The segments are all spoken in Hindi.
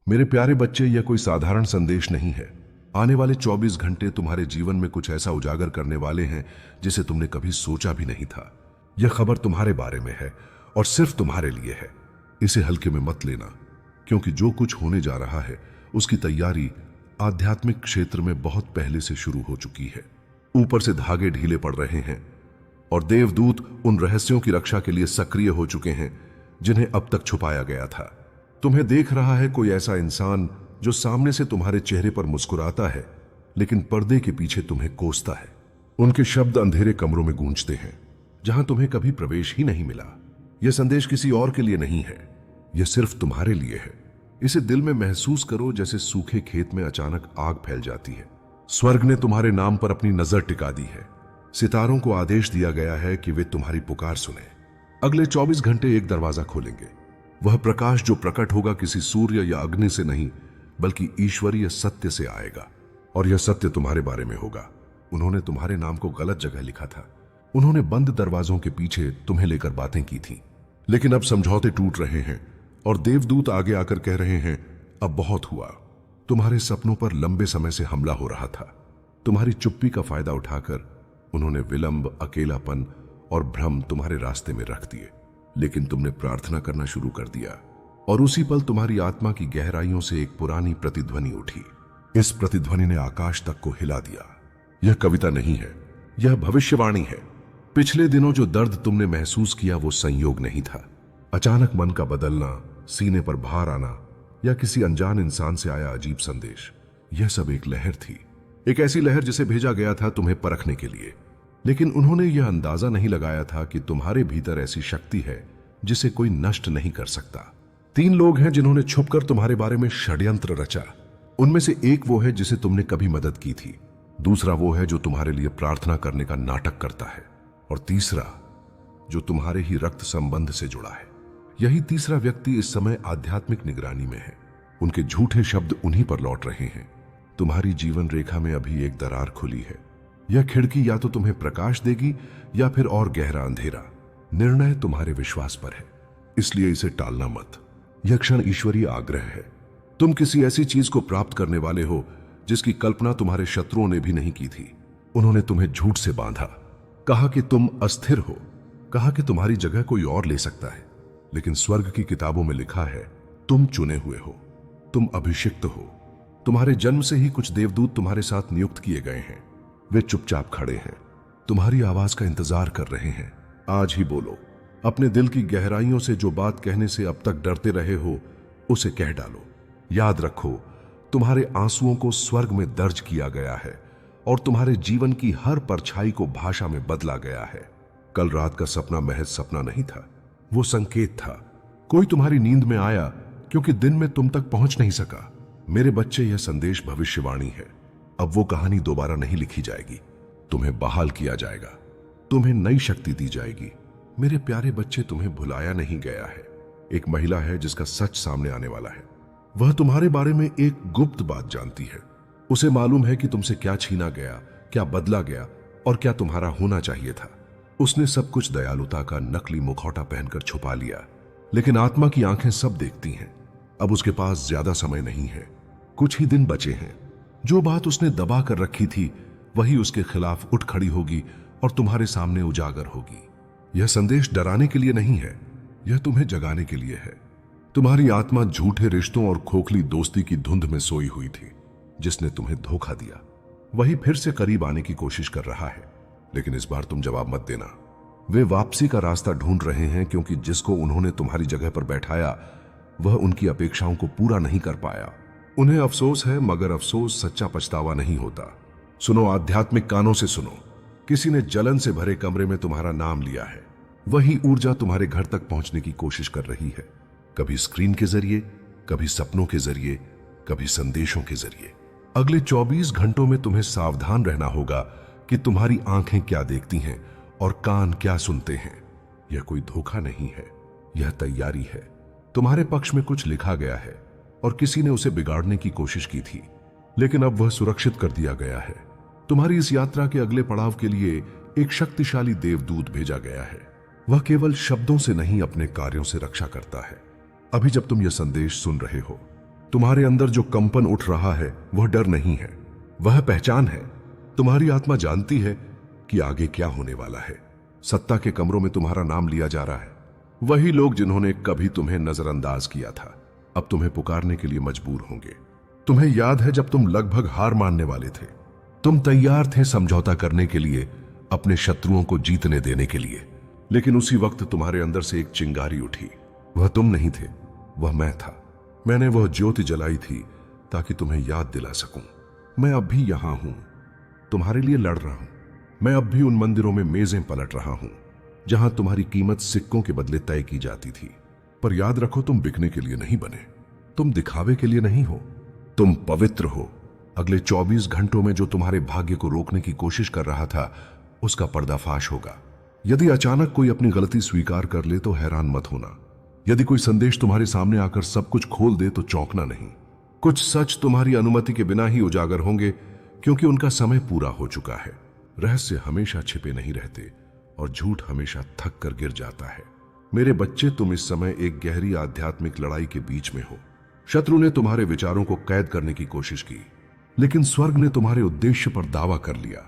मेरे प्यारे बच्चे, यह कोई साधारण संदेश नहीं है। आने वाले 24 घंटे तुम्हारे जीवन में कुछ ऐसा उजागर करने वाले हैं जिसे तुमने कभी सोचा भी नहीं था। यह खबर तुम्हारे बारे में है और सिर्फ तुम्हारे लिए है। इसे हल्के में मत लेना, क्योंकि जो कुछ होने जा रहा है उसकी तैयारी आध्यात्मिक क्षेत्र में बहुत पहले से शुरू हो चुकी है। ऊपर से धागे ढीले पड़ रहे हैं और देवदूत उन रहस्यों की रक्षा के लिए सक्रिय हो चुके हैं जिन्हें अब तक छुपाया गया था। तुम्हें देख रहा है कोई ऐसा इंसान जो सामने से तुम्हारे चेहरे पर मुस्कुराता है, लेकिन पर्दे के पीछे तुम्हें कोसता है। उनके शब्द अंधेरे कमरों में गूंजते हैं जहां तुम्हें कभी प्रवेश ही नहीं मिला। यह संदेश किसी और के लिए नहीं है, यह सिर्फ तुम्हारे लिए है। इसे दिल में महसूस करो, जैसे सूखे खेत में अचानक आग फैल जाती है। स्वर्ग ने तुम्हारे नाम पर अपनी नजर टिका दी है। सितारों को आदेश दिया गया है कि वे तुम्हारी पुकार सुने। अगले 24 घंटे एक दरवाजा खोलेंगे। वह प्रकाश जो प्रकट होगा किसी सूर्य या अग्नि से नहीं, बल्कि ईश्वरीय सत्य से आएगा। और यह सत्य तुम्हारे बारे में होगा। उन्होंने तुम्हारे नाम को गलत जगह लिखा था। उन्होंने बंद दरवाजों के पीछे तुम्हें लेकर बातें की थी, लेकिन अब समझौते टूट रहे हैं और देवदूत आगे आकर कह रहे हैं, अब बहुत हुआ। तुम्हारे सपनों पर लंबे समय से हमला हो रहा था। तुम्हारी चुप्पी का फायदा उठाकर उन्होंने विलंब, अकेलापन और भ्रम तुम्हारे रास्ते में रख दिए। लेकिन तुमने प्रार्थना करना शुरू कर दिया और उसी पल तुम्हारी आत्मा की गहराइयों से एक पुरानी प्रतिध्वनि उठी। इस प्रतिध्वनि ने आकाश तक को हिला दिया। यह कविता नहीं है, यह भविष्यवाणी है। पिछले दिनों जो दर्द तुमने महसूस किया वो संयोग नहीं था। अचानक मन का बदलना, सीने पर भार आना या किसी अनजान इंसान से आया अजीब संदेश, यह सब एक लहर थी। एक ऐसी लहर जिसे भेजा गया था तुम्हें परखने के लिए। लेकिन उन्होंने यह अंदाजा नहीं लगाया था कि तुम्हारे भीतर ऐसी शक्ति है जिसे कोई नष्ट नहीं कर सकता। 3 लोग हैं जिन्होंने छुपकर तुम्हारे बारे में षड्यंत्र रचा। उनमें से एक वो है जिसे तुमने कभी मदद की थी, दूसरा वो है जो तुम्हारे लिए प्रार्थना करने का नाटक करता है, और तीसरा जो तुम्हारे ही रक्त संबंध से जुड़ा है। यही तीसरा व्यक्ति इस समय आध्यात्मिक निगरानी में है। उनके झूठे शब्द उन्हीं पर लौट रहे हैं। तुम्हारी जीवन रेखा में अभी एक दरार खुली है। यह खिड़की या तो तुम्हें प्रकाश देगी या फिर और गहरा अंधेरा। निर्णय तुम्हारे विश्वास पर है, इसलिए इसे टालना मत। यह क्षण ईश्वरीय आग्रह है। तुम किसी ऐसी चीज को प्राप्त करने वाले हो जिसकी कल्पना तुम्हारे शत्रुओं ने भी नहीं की थी। उन्होंने तुम्हें झूठ से बांधा, कहा कि तुम अस्थिर हो, कहा कि तुम्हारी जगह कोई और ले सकता है। लेकिन स्वर्ग की किताबों में लिखा है, तुम चुने हुए हो, तुम अभिषिक्त हो। तुम्हारे जन्म से ही कुछ देवदूत तुम्हारे साथ नियुक्त किए गए हैं। वे चुपचाप खड़े हैं, तुम्हारी आवाज का इंतजार कर रहे हैं। आज ही बोलो। अपने दिल की गहराइयों से जो बात कहने से अब तक डरते रहे हो, उसे कह डालो। याद रखो, तुम्हारे आंसुओं को स्वर्ग में दर्ज किया गया है और तुम्हारे जीवन की हर परछाई को भाषा में बदला गया है। कल रात का सपना महज सपना नहीं था, वो संकेत था। कोई तुम्हारी नींद में आया क्योंकि दिन में तुम तक पहुंच नहीं सका। मेरे बच्चे, यह संदेश भविष्यवाणी है। अब वो कहानी दोबारा नहीं लिखी जाएगी, तुम्हें बहाल किया जाएगा, तुम्हें नई शक्ति दी जाएगी। मेरे प्यारे बच्चे, तुम्हें भुलाया नहीं गया है। एक महिला है जिसका सच सामने आने वाला है। वह तुम्हारे बारे में एक गुप्त बात जानती है। उसे मालूम है कि तुमसे क्या छीना गया, क्या बदला गया और क्या तुम्हारा होना चाहिए था। उसने सब कुछ दयालुता का नकली मुखौटा पहनकर छुपा लिया, लेकिन आत्मा की आंखें सब देखती हैं। अब उसके पास ज्यादा समय नहीं है, कुछ ही दिन बचे हैं। जो बात उसने दबा कर रखी थी वही उसके खिलाफ उठ खड़ी होगी और तुम्हारे सामने उजागर होगी। यह संदेश डराने के लिए नहीं है, यह तुम्हें जगाने के लिए है। तुम्हारी आत्मा झूठे रिश्तों और खोखली दोस्ती की धुंध में सोई हुई थी। जिसने तुम्हें धोखा दिया वही फिर से करीब आने की कोशिश कर रहा है, लेकिन इस बार तुम जवाब मत देना। वे वापसी का रास्ता ढूंढ रहे हैं, क्योंकि जिसको उन्होंने तुम्हारी जगह पर बैठाया वह उनकी अपेक्षाओं को पूरा नहीं कर पाया। उन्हें अफसोस है, मगर अफसोस सच्चा पछतावा नहीं होता। सुनो, आध्यात्मिक कानों से सुनो। किसी ने जलन से भरे कमरे में तुम्हारा नाम लिया है। वही ऊर्जा तुम्हारे घर तक पहुंचने की कोशिश कर रही है, कभी स्क्रीन के जरिए, कभी सपनों के जरिए, कभी संदेशों के जरिए। अगले 24 घंटों में तुम्हें सावधान रहना होगा कि तुम्हारी आंखें क्या देखती हैं और कान क्या सुनते हैं। यह कोई धोखा नहीं है, यह तैयारी है। तुम्हारे पक्ष में कुछ लिखा गया है और किसी ने उसे बिगाड़ने की कोशिश की थी, लेकिन अब वह सुरक्षित कर दिया गया है। तुम्हारी इस यात्रा के अगले पड़ाव के लिए एक शक्तिशाली देवदूत भेजा गया है। वह केवल शब्दों से नहीं, अपने कार्यों से रक्षा करता है। अभी जब तुम यह संदेश सुन रहे हो, तुम्हारे अंदर जो कंपन उठ रहा है वह डर नहीं है, वह पहचान है। तुम्हारी आत्मा जानती है कि आगे क्या होने वाला है। सत्ता के कमरों में तुम्हारा नाम लिया जा रहा है। वही लोग जिन्होंने कभी तुम्हें नजरअंदाज किया था अब तुम्हें पुकारने के लिए मजबूर होंगे। तुम्हें याद है जब तुम लगभग हार मानने वाले थे, तुम तैयार थे समझौता करने के लिए, अपने शत्रुओं को जीतने देने के लिए, लेकिन उसी वक्त तुम्हारे अंदर से एक चिंगारी उठी। वह तुम नहीं थे, वह मैं था। मैंने वह ज्योति जलाई थी ताकि तुम्हें याद दिला सकूं, मैं अब भी यहां हूं, तुम्हारे लिए लड़ रहा हूं। मैं अब भी उन मंदिरों में मेजें पलट रहा हूं जहां तुम्हारी कीमत सिक्कों के बदले तय की जाती थी। पर याद रखो, तुम बिकने के लिए नहीं बने, तुम दिखावे के लिए नहीं हो, तुम पवित्र हो। अगले 24 घंटों में जो तुम्हारे भाग्य को रोकने की कोशिश कर रहा था उसका पर्दाफाश होगा। यदि अचानक कोई अपनी गलती स्वीकार कर ले तो हैरान मत होना। यदि कोई संदेश तुम्हारे सामने आकर सब कुछ खोल दे तो चौंकना नहीं। कुछ सच तुम्हारी अनुमति के बिना ही उजागर होंगे क्योंकि उनका समय पूरा हो चुका है। रहस्य हमेशा छिपे नहीं रहते और झूठ हमेशा थक कर गिर जाता है। मेरे बच्चे, तुम इस समय एक गहरी आध्यात्मिक लड़ाई के बीच में हो। शत्रु ने तुम्हारे विचारों को कैद करने की कोशिश की, लेकिन स्वर्ग ने तुम्हारे उद्देश्य पर दावा कर लिया।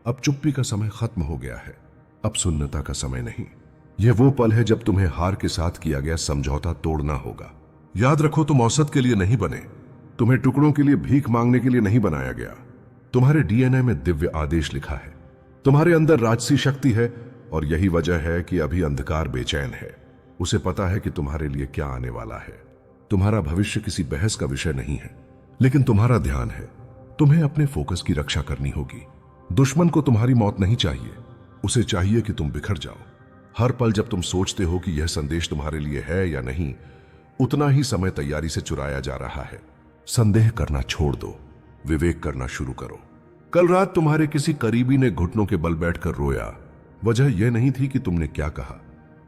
अब चुप्पी का समय खत्म हो गया है, अब सुन्नता का समय नहीं। यह वो पल है जब तुम्हें हार के साथ किया गया समझौता तोड़ना होगा। याद रखो, तुम औसत के लिए नहीं बने, तुम्हें टुकड़ों के लिए भीख मांगने के लिए नहीं बनाया गया। तुम्हारे डीएनए में दिव्य आदेश लिखा है, तुम्हारे अंदर राजसी शक्ति है और यही वजह है कि अभी अंधकार बेचैन है। उसे पता है कि तुम्हारे लिए क्या आने वाला है। तुम्हारा भविष्य किसी बहस का विषय नहीं है, लेकिन तुम्हारा ध्यान है। तुम्हें अपने फोकस की रक्षा करनी होगी। दुश्मन को तुम्हारी मौत नहीं चाहिए, उसे चाहिए कि तुम बिखर जाओ। हर पल जब तुम सोचते हो कि यह संदेश तुम्हारे लिए है या नहीं, उतना ही समय तैयारी से चुराया जा रहा है। संदेह करना छोड़ दो, विवेक करना शुरू करो। कल रात तुम्हारे किसी करीबी ने घुटनों के बल बैठकर रोया। वजह यह नहीं थी कि तुमने क्या कहा,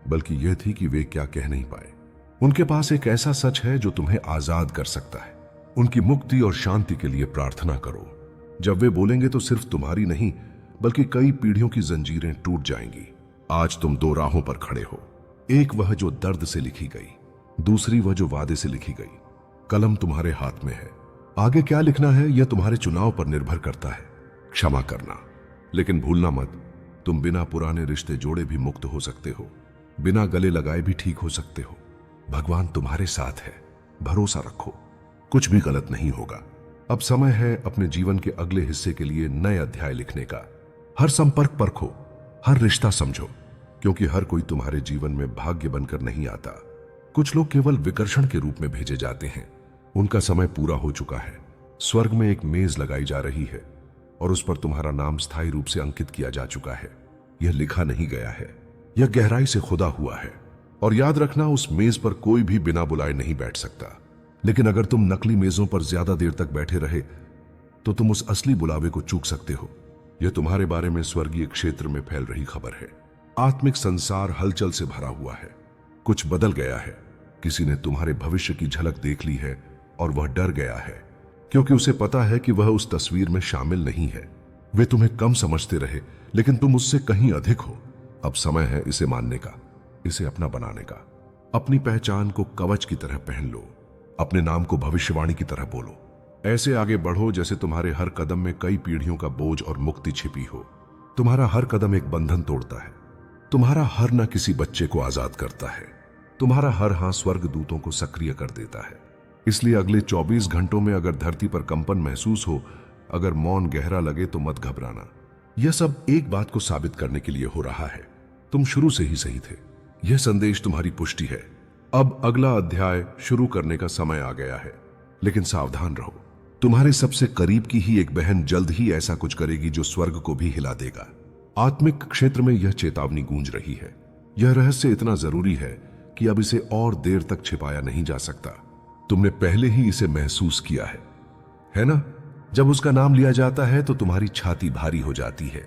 बल्कि यह थी कि वे क्या कह नहीं पाए। उनके पास एक ऐसा सच है जो तुम्हें आजाद कर सकता है। उनकी मुक्ति और शांति के लिए प्रार्थना करो। जब वे बोलेंगे तो सिर्फ तुम्हारी नहीं बल्कि कई पीढ़ियों की जंजीरें टूट जाएंगी। आज तुम दो राहों पर खड़े हो, एक वह जो दर्द से लिखी गई, दूसरी वह जो वादे से लिखी गई। कलम तुम्हारे हाथ में है, आगे क्या लिखना है यह तुम्हारे चुनाव पर निर्भर करता है। क्षमा करना, लेकिन भूलना मत, तुम बिना पुराने रिश्ते जोड़े भी मुक्त हो सकते हो, बिना गले लगाए भी ठीक हो सकते हो। भगवान तुम्हारे साथ है, भरोसा रखो, कुछ भी गलत नहीं होगा। अब समय है अपने जीवन के अगले हिस्से के लिए नए अध्याय लिखने का। हर संपर्क परखो, हर रिश्ता समझो, क्योंकि हर कोई तुम्हारे जीवन में भाग्य बनकर नहीं आता। कुछ लोग केवल विकर्षण के रूप में भेजे जाते हैं, उनका समय पूरा हो चुका है। स्वर्ग में एक मेज लगाई जा रही है और उस पर तुम्हारा नाम स्थायी रूप से अंकित किया जा चुका है। यह लिखा नहीं गया है, यह गहराई से खुदा हुआ है। और याद रखना, उस मेज पर कोई भी बिना बुलाए नहीं बैठ सकता। लेकिन अगर तुम नकली मेजों पर ज्यादा देर तक बैठे रहे तो तुम उस असली बुलावे को चूक सकते हो। यह तुम्हारे बारे में स्वर्गीय क्षेत्र में फैल रही खबर है। आत्मिक संसार हलचल से भरा हुआ है, कुछ बदल गया है। किसी ने तुम्हारे भविष्य की झलक देख ली है और वह डर गया है, क्योंकि उसे पता है कि वह उस तस्वीर में शामिल नहीं है। वे तुम्हें कम समझते रहे, लेकिन तुम उससे कहीं अधिक हो। अब समय है इसे मानने का, इसे अपना बनाने का। अपनी पहचान को कवच की तरह पहन लो, अपने नाम को भविष्यवाणी की तरह बोलो। ऐसे आगे बढ़ो जैसे तुम्हारे हर कदम में कई पीढ़ियों का बोझ और मुक्ति छिपी हो। तुम्हारा हर कदम एक बंधन तोड़ता है, तुम्हारा हर न किसी बच्चे को आजाद करता है, तुम्हारा हर हाथ स्वर्ग दूतों को सक्रिय कर देता है। इसलिए अगले 24 घंटों में अगर धरती पर कंपन महसूस हो, अगर मौन गहरा लगे तो मत घबराना। यह सब एक बात को साबित करने के लिए हो रहा है, तुम शुरू से ही सही थे। यह संदेश तुम्हारी पुष्टि है। अब अगला अध्याय शुरू करने का समय आ गया है, लेकिन सावधान रहो। तुम्हारे सबसे करीब की ही एक बहन जल्द ही ऐसा कुछ करेगी जो स्वर्ग को भी हिला देगा। आत्मिक क्षेत्र में यह चेतावनी गूंज रही है। यह रहस्य इतना जरूरी है कि अब इसे और देर तक छिपाया नहीं जा सकता। तुमने पहले ही इसे महसूस किया है ना? जब उसका नाम लिया जाता है तो तुम्हारी छाती भारी हो जाती है।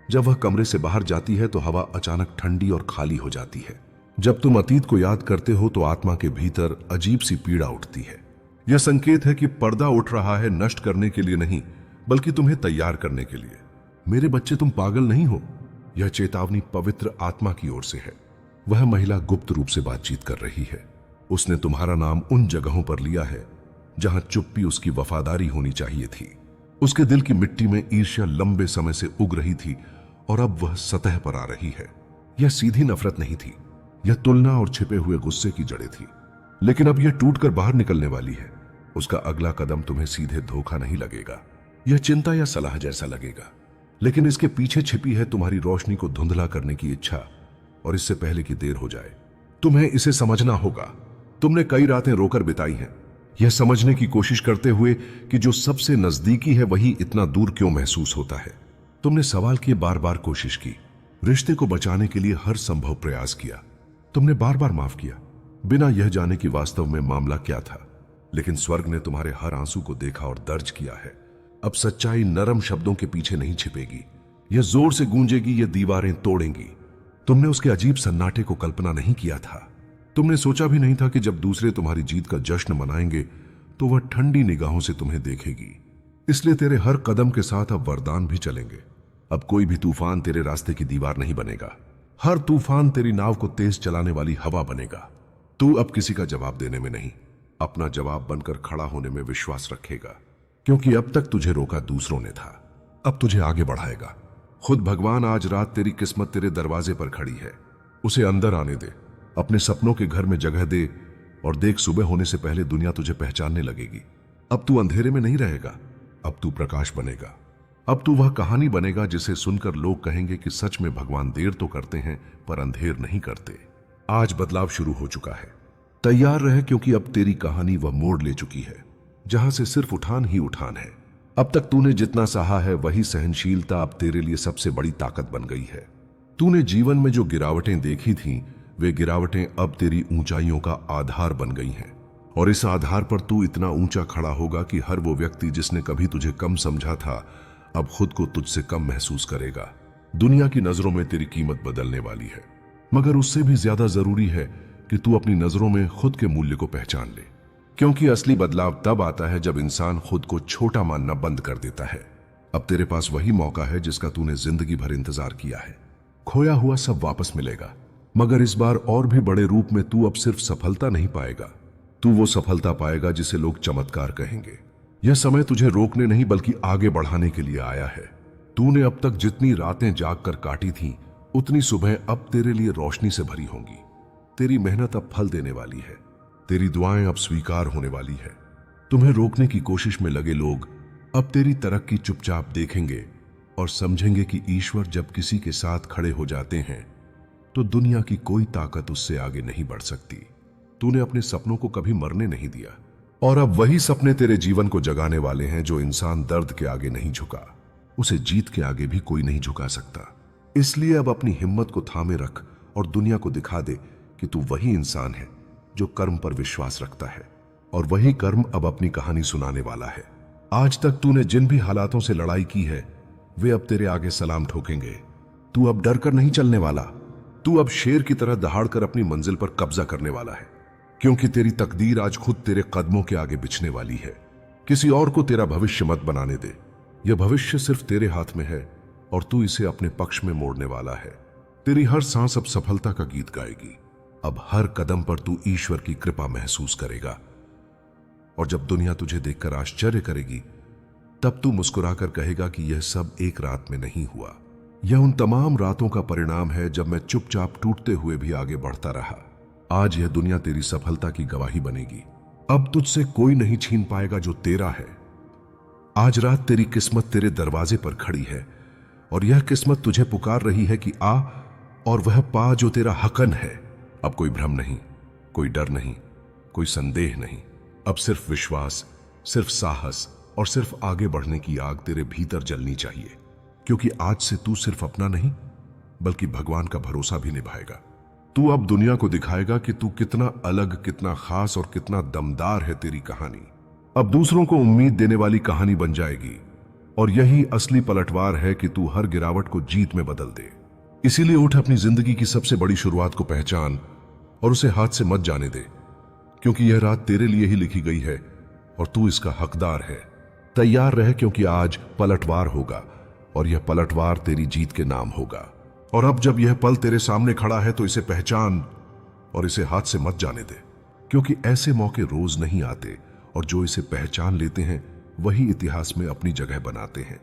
जब वह कमरे से बाहर जाती है तो हवा अचानक ठंडी और खाली हो जाती है। जब तुम अतीत को याद करते हो तो आत्मा के भीतर अजीब सी पीड़ा उठती है। यह संकेत है कि पर्दा उठ रहा है, नष्ट करने के लिए नहीं बल्कि तुम्हें तैयार करने के लिए। मेरे बच्चे, तुम पागल नहीं हो। यह चेतावनी पवित्र आत्मा की ओर से है। वह महिला गुप्त रूप से बातचीत कर रही है। उसने तुम्हारा नाम उन जगहों पर लिया है जहां चुप्पी उसकी वफादारी होनी चाहिए थी। उसके दिल की मिट्टी में ईर्ष्या लंबे समय से उग रही थी और अब वह सतह पर आ रही है। यह सीधी नफरत नहीं थी, यह तुलना और छिपे हुए गुस्से की जड़ें थी। लेकिन अब यह टूटकर बाहर निकलने वाली है। उसका अगला कदम तुम्हें सीधे धोखा नहीं लगेगा, यह चिंता या सलाह जैसा लगेगा, लेकिन इसके पीछे छिपी है तुम्हारी रोशनी को धुंधला करने की इच्छा। और इससे पहले कि देर हो जाए, तुम्हें इसे समझना होगा। तुमने कई रातें रोकर बिताई हैं, यह समझने की कोशिश करते हुए कि जो सबसे नजदीकी है वही इतना दूर क्यों महसूस होता है। तुमने सवाल किए, बार बार कोशिश की, रिश्ते को बचाने के लिए हर संभव प्रयास किया। तुमने बार बार माफ किया, बिना यह जाने कि वास्तव में मामला क्या था। लेकिन स्वर्ग ने तुम्हारे हर आंसू को देखा और दर्ज किया है। अब सच्चाई नरम शब्दों के पीछे नहीं छिपेगी, यह जोर से गूंजेगी, यह दीवारें तोड़ेंगी। तुमने उसके अजीब सन्नाटे को कल्पना नहीं किया था। तुमने सोचा भी नहीं था कि जब दूसरे तुम्हारी जीत का जश्न मनाएंगे तो वह ठंडी निगाहों से तुम्हें देखेगी। इसलिए तेरे हर कदम के साथ अब वरदान भी चलेंगे। अब कोई भी तूफान तेरे रास्ते की दीवार नहीं बनेगा, हर तूफान तेरी नाव को तेज चलाने वाली हवा बनेगा। तू अब किसी का जवाब देने में नहीं, अपना जवाब बनकर खड़ा होने में विश्वास रखेगा, क्योंकि अब तक तुझे रोका दूसरों ने था, अब तुझे आगे बढ़ाएगा खुद भगवान। आज रात तेरी किस्मत तेरे दरवाजे पर खड़ी है, उसे अंदर आने दे, अपने सपनों के घर में जगह दे और देख, सुबह होने से पहले दुनिया तुझे पहचानने लगेगी। अब तू अंधेरे में नहीं रहेगा, अब तू प्रकाश बनेगा। अब तू वह कहानी बनेगा जिसे सुनकर लोग कहेंगे कि सच में भगवान देर तो करते हैं पर अंधेर नहीं करते। आज बदलाव शुरू हो चुका है, तैयार रहे, क्योंकि अब तेरी कहानी वह मोड़ ले चुकी है जहां से सिर्फ उठान ही उठान है। अब तक तूने जितना सहा है वही सहनशीलता अब तेरे लिए सबसे बड़ी ताकत बन गई है। तूने जीवन में जो गिरावटें देखी थीं, वे गिरावटें अब तेरी ऊंचाइयों का आधार बन गई हैं। और इस आधार पर तू इतना ऊंचा खड़ा होगा कि हर वो व्यक्ति जिसने कभी तुझे कम समझा था अब खुद को तुझसे कम महसूस करेगा। दुनिया की नजरों में तेरी कीमत बदलने वाली है, मगर उससे भी ज्यादा जरूरी है कि तू अपनी नजरों में खुद के मूल्य को पहचान ले, क्योंकि असली बदलाव तब आता है जब इंसान खुद को छोटा मानना बंद कर देता है। अब तेरे पास वही मौका है जिसका तूने जिंदगी भर इंतजार किया है। खोया हुआ सब वापस मिलेगा, मगर इस बार और भी बड़े रूप में। तू अब सिर्फ सफलता नहीं पाएगा, तू वो सफलता पाएगा जिसे लोग चमत्कार कहेंगे। यह समय तुझे रोकने नहीं बल्कि आगे बढ़ाने के लिए आया है। तूने अब तक जितनी रातें जाग कर काटी थी, उतनी सुबह अब तेरे लिए रोशनी से भरी होंगी। तेरी मेहनत अब फल देने वाली है, तेरी दुआएं अब स्वीकार होने वाली है। तुम्हें रोकने की कोशिश में लगे लोग अब तेरी तरक्की चुपचाप देखेंगे और समझेंगे कि ईश्वर जब किसी के साथ खड़े हो जाते हैं तो दुनिया की कोई ताकत उससे आगे नहीं बढ़ सकती। तूने अपने सपनों को कभी मरने नहीं दिया, और अब वही सपने तेरे जीवन को जगाने वाले हैं। जो इंसान दर्द के आगे नहीं झुका, उसे जीत के आगे भी कोई नहीं झुका सकता। इसलिए अब अपनी हिम्मत को थामे रख और दुनिया को दिखा दे कि तू वही इंसान है जो कर्म पर विश्वास रखता है, और वही कर्म अब अपनी कहानी सुनाने वाला है। आज तक तूने जिन भी हालातों से लड़ाई की है वे अब तेरे आगे सलाम ठोकेंगे। तू अब डर कर नहीं चलने वाला, तू अब शेर की तरह दहाड़कर अपनी मंजिल पर कब्जा करने वाला है, क्योंकि तेरी तकदीर आज खुद तेरे कदमों के आगे बिछने वाली है। किसी और को तेरा भविष्य मत बनाने दे, यह भविष्य सिर्फ तेरे हाथ में है और तू इसे अपने पक्ष में मोड़ने वाला है। तेरी हर सांस अब सफलता का गीत गाएगी। अब हर कदम पर तू ईश्वर की कृपा महसूस करेगा, और जब दुनिया तुझे देखकर आश्चर्य करेगी तब तू मुस्कुराकर कहेगा कि यह सब एक रात में नहीं हुआ, यह उन तमाम रातों का परिणाम है जब मैं चुपचाप टूटते हुए भी आगे बढ़ता रहा। आज यह दुनिया तेरी सफलता की गवाही बनेगी। अब तुझसे कोई नहीं छीन पाएगा जो तेरा है। आज रात तेरी किस्मत तेरे दरवाजे पर खड़ी है, और यह किस्मत तुझे पुकार रही है कि आ और वह पा जो तेरा हकन है। अब कोई भ्रम नहीं, कोई डर नहीं, कोई संदेह नहीं। अब सिर्फ विश्वास, सिर्फ साहस और सिर्फ आगे बढ़ने की आग तेरे भीतर जलनी चाहिए, क्योंकि आज से तू सिर्फ अपना नहीं बल्कि भगवान का भरोसा भी निभाएगा। तू अब दुनिया को दिखाएगा कि तू कितना अलग, कितना खास और कितना दमदार है। तेरी कहानी अब दूसरों को उम्मीद देने वाली कहानी बन जाएगी, और यही असली पलटवार है कि तू हर गिरावट को जीत में बदल दे। इसीलिए उठ, अपनी जिंदगी की सबसे बड़ी शुरुआत को पहचान और उसे हाथ से मत जाने दे, क्योंकि यह रात तेरे लिए ही लिखी गई है और तू इसका हकदार है। तैयार रह, क्योंकि आज पलटवार होगा और यह पलटवार तेरी जीत के नाम होगा। और अब जब यह पल तेरे सामने खड़ा है तो इसे पहचान और इसे हाथ से मत जाने दे, क्योंकि ऐसे मौके रोज नहीं आते और जो इसे पहचान लेते हैं वही इतिहास में अपनी जगह बनाते हैं।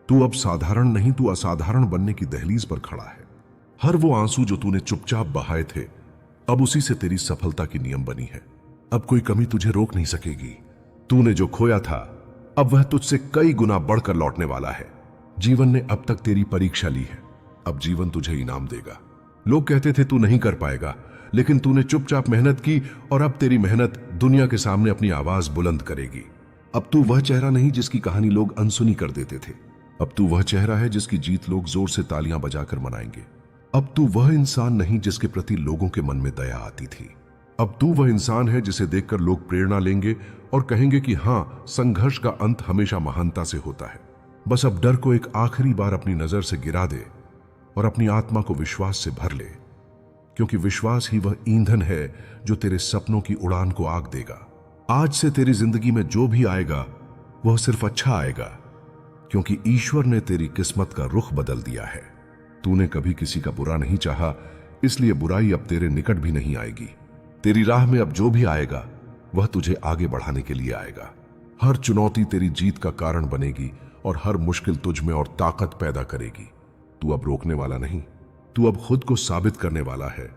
तू अब साधारण नहीं, तू असाधारण बनने की दहलीज पर खड़ा है। हर वो आंसू जो तूने चुपचाप बहाए थे, अब उसी से तेरी सफलता की नियम बनी है। अब कोई कमी तुझे रोक नहीं सकेगी। तूने जो खोया था, अब वह तुझसे कई गुना बढ़कर लौटने वाला है। जीवन ने अब तक तेरी परीक्षा ली है, अब जीवन तुझे इनाम देगा। लोग कहते थे तू नहीं कर पाएगा, लेकिन तूने चुपचाप मेहनत की और अब तेरी मेहनत दुनिया के सामने अपनी आवाज बुलंद करेगी। अब तू वह चेहरा नहीं जिसकी कहानी लोग अनसुनी कर देते थे। अब तू वह चेहरा है जिसकी जीत लोग जोर से तालियां बजाकर मनाएंगे। अब तू वह इंसान नहीं जिसके प्रति लोगों के मन में दया आती थी। अब तू वह इंसान है जिसे देखकर लोग प्रेरणा लेंगे और कहेंगे कि हां, संघर्ष का अंत हमेशा महानता से होता है। बस अब डर को एक आखिरी बार अपनी नजर से गिरा दे और अपनी आत्मा को विश्वास से भर ले, क्योंकि विश्वास ही वह ईंधन है जो तेरे सपनों की उड़ान को आग देगा। आज से तेरी जिंदगी में जो भी आएगा वह सिर्फ अच्छा आएगा, क्योंकि ईश्वर ने तेरी किस्मत का रुख बदल दिया है। तूने कभी किसी का बुरा नहीं चाहा, इसलिए बुराई अब तेरे निकट भी नहीं आएगी। तेरी राह में अब जो भी आएगा वह तुझे आगे बढ़ाने के लिए आएगा। हर चुनौती तेरी जीत का कारण बनेगी और हर मुश्किल तुझ में और ताकत पैदा करेगी। तू अब रोकने वाला नहीं, तू अब खुद को साबित करने वाला है,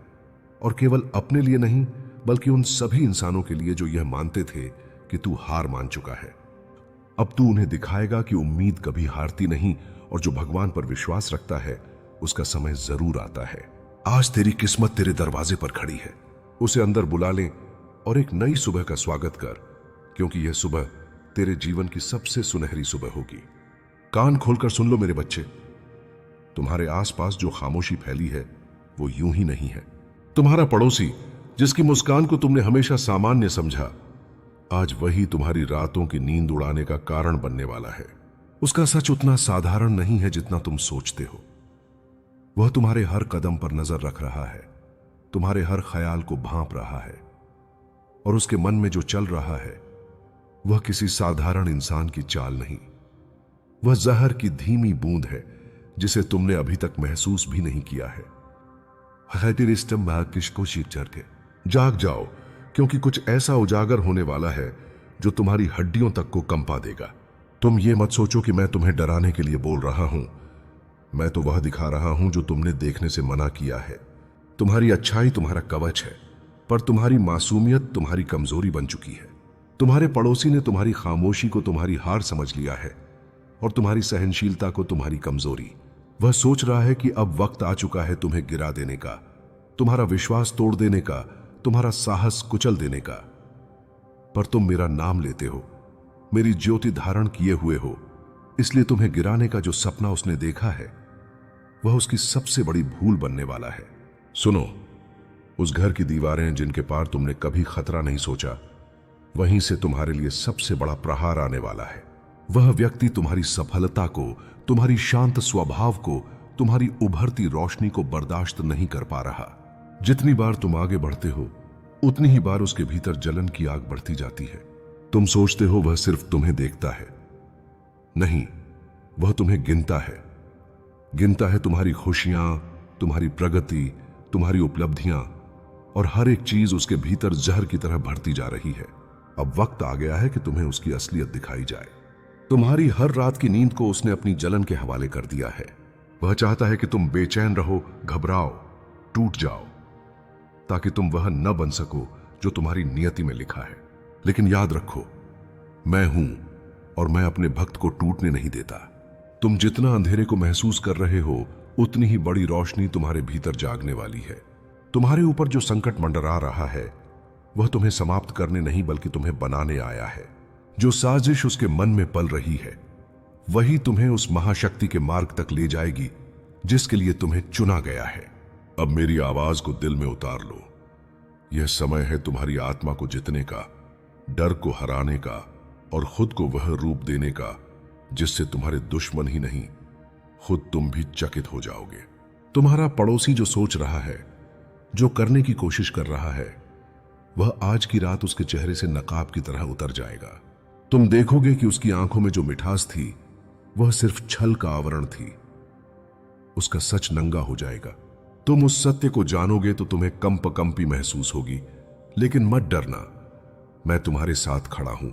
और केवल अपने लिए नहीं बल्कि उन सभी इंसानों के लिए जो यह मानते थे कि तू हार मान चुका है। अब तू उन्हें दिखाएगा कि उम्मीद कभी हारती नहीं, और जो भगवान पर विश्वास रखता है उसका समय जरूर आता है। आज तेरी किस्मत तेरे दरवाजे पर खड़ी है, उसे अंदर बुला ले और एक नई सुबह का स्वागत कर, क्योंकि यह सुबह तेरे जीवन की सबसे सुनहरी सुबह होगी। कान खोलकर सुन लो मेरे बच्चे, तुम्हारे आसपास जो खामोशी फैली है वो यूं ही नहीं है। तुम्हारा पड़ोसी जिसकी मुस्कान को तुमने हमेशा सामान्य समझा, आज वही तुम्हारी रातों की नींद उड़ाने का कारण बनने वाला है। उसका सच उतना साधारण नहीं है जितना तुम सोचते हो। वह तुम्हारे हर कदम पर नजर रख रहा है, तुम्हारे हर ख्याल को भांप रहा है, और उसके मन में जो चल रहा है वह किसी साधारण इंसान की चाल नहीं, वह जहर की धीमी बूंद है जिसे तुमने अभी तक महसूस भी नहीं किया है। जाग जाओ, क्योंकि कुछ ऐसा उजागर होने वाला है जो तुम्हारी हड्डियों तक को कंपा देगा। तुम ये मत सोचो कि मैं तुम्हें डराने के लिए बोल रहा हूं, मैं तो वह दिखा रहा हूं जो तुमने देखने से मना किया है। तुम्हारी अच्छाई तुम्हारा कवच है, पर तुम्हारी मासूमियत तुम्हारी कमजोरी बन चुकी है। तुम्हारे पड़ोसी ने तुम्हारी खामोशी को तुम्हारी हार समझ लिया है और तुम्हारी सहनशीलता को तुम्हारी कमजोरी। वह सोच रहा है कि अब वक्त आ चुका है तुम्हें गिरा देने का, तुम्हारा विश्वास तोड़ देने का, तुम्हारा साहस कुचल देने का। पर तुम मेरा नाम लेते हो, मेरी ज्योति धारण किए हुए हो, इसलिए तुम्हें गिराने का जो सपना उसने देखा है वह उसकी सबसे बड़ी भूल बनने वाला है। सुनो, उस घर की दीवारें जिनके पार तुमने कभी खतरा नहीं सोचा, वहीं से तुम्हारे लिए सबसे बड़ा प्रहार आने वाला है। वह व्यक्ति तुम्हारी सफलता को, तुम्हारी शांत स्वभाव को, तुम्हारी उभरती रोशनी को बर्दाश्त नहीं कर पा रहा। जितनी बार तुम आगे बढ़ते हो उतनी ही बार उसके भीतर जलन की आग बढ़ती जाती है। तुम सोचते हो वह सिर्फ तुम्हें देखता है, नहीं, वह तुम्हें गिनता है। गिनता है तुम्हारी खुशियां, तुम्हारी प्रगति, तुम्हारी उपलब्धियां, और हर एक चीज उसके भीतर जहर की तरह बढ़ती जा रही है। अब वक्त आ गया है कि तुम्हें उसकी असलियत दिखाई जाए। तुम्हारी हर रात की नींद को उसने अपनी जलन के हवाले कर दिया है। वह चाहता है कि तुम बेचैन रहो, घबराओ, टूट जाओ, ताकि तुम वह न बन सको जो तुम्हारी नियति में लिखा है। लेकिन याद रखो, मैं हूं और मैं अपने भक्त को टूटने नहीं देता। तुम जितना अंधेरे को महसूस कर रहे हो उतनी ही बड़ी रोशनी तुम्हारे भीतर जागने वाली है। तुम्हारे ऊपर जो संकट मंडरा रहा है वह तुम्हें समाप्त करने नहीं बल्कि तुम्हें बनाने आया है। जो साजिश उसके मन में पल रही है वही तुम्हें उस महाशक्ति के मार्ग तक ले जाएगी जिसके लिए तुम्हें चुना गया है। अब मेरी आवाज को दिल में उतार लो। यह समय है तुम्हारी आत्मा को जीतने का, डर को हराने का और खुद को वह रूप देने का जिससे तुम्हारे दुश्मन ही नहीं, खुद तुम भी चकित हो जाओगे। तुम्हारा पड़ोसी जो सोच रहा है, जो करने की कोशिश कर रहा है, वह आज की रात उसके चेहरे से नकाब की तरह उतर जाएगा। तुम देखोगे कि उसकी आंखों में जो मिठास थी वह सिर्फ छल का आवरण थी। उसका सच नंगा हो जाएगा। तुम उस सत्य को जानोगे तो तुम्हें कंपकंपी महसूस होगी, लेकिन मत डरना, मैं तुम्हारे साथ खड़ा हूं।